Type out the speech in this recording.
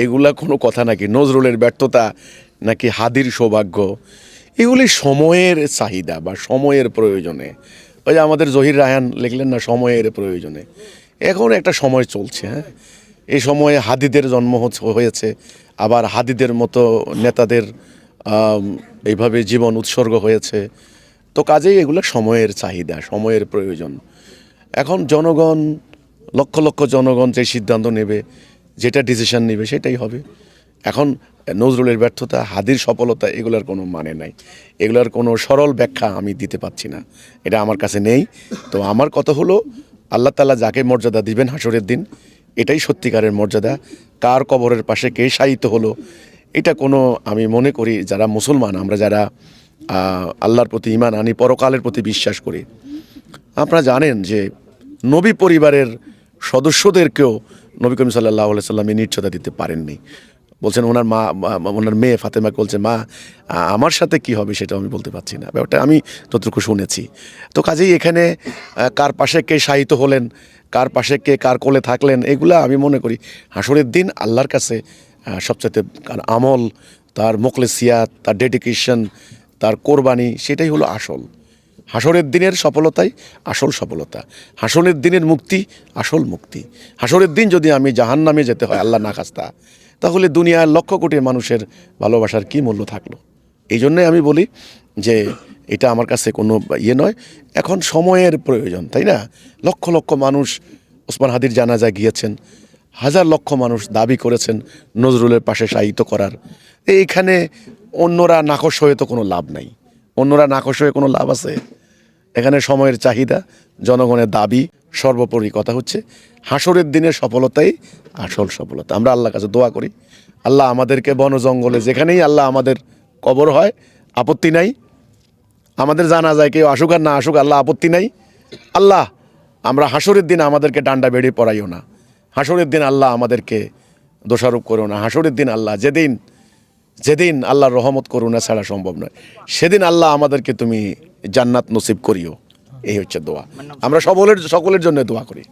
এগুলা কোনো কথা নাকি? নজরুলের ব্যর্থতা নাকি হাদির সৌভাগ্য? এগুলি সময়ের চাহিদা বা সময়ের প্রয়োজনে। ওই যে আমাদের জহির রায়হান লিখলেন না, সময়ের প্রয়োজনে। এখন একটা সময় চলছে, হ্যাঁ, এই সময়ে হাদিদের জন্ম হয়েছে, আবার হাদিদের মতো নেতাদের এইভাবে জীবন উৎসর্গ হয়েছে। তো কাজেই এগুলো সময়ের চাহিদা, সময়ের প্রয়োজন। এখন জনগণ, লক্ষ লক্ষ জনগণ যে সিদ্ধান্ত নেবে, যেটা ডিসিশন নেবে সেটাই হবে। এখন নজরুলের ব্যর্থতা, হাদির সফলতা, এগুলোর কোনো মানে নাই। এগুলোর কোনো সরল ব্যাখ্যা আমি দিতে পারছি না, এটা আমার কাছে নেই। তো আমার কথা হলো, আল্লাহ তাআলা যাকে মর্যাদা দিবেন হাসরের দিন, এটাই সত্যিকারের মর্যাদা। কার কবরের পাশে কে শায়িত হলো, এটা কোনো, আমি মনে করি যারা মুসলমান, আমরা যারা আল্লাহর প্রতি ঈমান আনি, পরকালের প্রতি বিশ্বাস করি, আপনারা জানেন যে নবী পরিবারের সদস্যদেরকেও নবী করিম সাল্লাল্লাহু আলাইহি সাল্লাম নির্যাতন দিতে পারেননি। বলছেন ওনার মা, ওনার মেয়ে ফাতেমাকে বলছে, মা আমার সাথে কি হবে সেটা আমি বলতে পারছি না, ব্যাপারটা আমি ততটুকু শুনেছি। তো কাজেই এখানে কার পাশে কে শায়িত হলেন, কার পাশে কে কার কোলে থাকলেন, এগুলা আমি মনে করি হাসরের দিন আল্লাহর কাছে সবচেয়ে আমল, তার মুখলেসিয়াত, তার ডেডিকেশন, তার কোরবানি, সেটাই হলো আসল। হাসরের দিনের সফলতাই আসল সফলতা, হাসরের দিনের মুক্তি আসল মুক্তি। হাসরের দিন যদি আমি জাহান্নামে যেতে হয় আল্লাহ না খাস্তা, তাহলে দুনিয়ার লক্ষ কোটি মানুষের ভালোবাসার কি মূল্য থাকলো? এই জন্যে আমি বলি যে এটা আমার কাছে কোনো ইয়ে নয়, এখন সময়ের প্রয়োজন, তাই না? লক্ষ লক্ষ মানুষ ওসমান হাদির জানাজায় গিয়েছেন, হাজার লক্ষ মানুষ দাবি করেছেন নজরুলের পাশে শায়িত করার। এইখানে অন্যরা নাকশ হয়ে তো কোনো লাভ নাই, অন্যরা নাকশ হয়ে কোনো লাভ আছে? এখানে সময়ের চাহিদা, জনগণের দাবি, সর্বোপরি কথা হচ্ছে হাসরের দিনের সফলতাই আসল সফলতা। আমরা আল্লাহর কাছে দোয়া করি, আল্লাহ আমাদেরকে বন জঙ্গলে যেখানেই আল্লাহ আমাদের কবর হয় আপত্তি নাই, আমাদের জানা যায় কেউ আসুক আর না আসুক আল্লাহ আপত্তি নাই। আল্লাহ, আমরা হাসরের দিন আমাদেরকে ডান্ডা বেড়ে পড়াইও না, হাসরের দিন আল্লাহ আমাদেরকে দোষারোপ করো না। হাসরের দিন আল্লাহ, যেদিন আল্লাহর রহমত করুণা ছাড়া সম্ভব নয়, সেদিন আল্লাহ আমাদেরকে তুমি জান্নাত নসিব করিও। এই হচ্ছে দোয়া, আমরা সকলের জন্য দোয়া করি।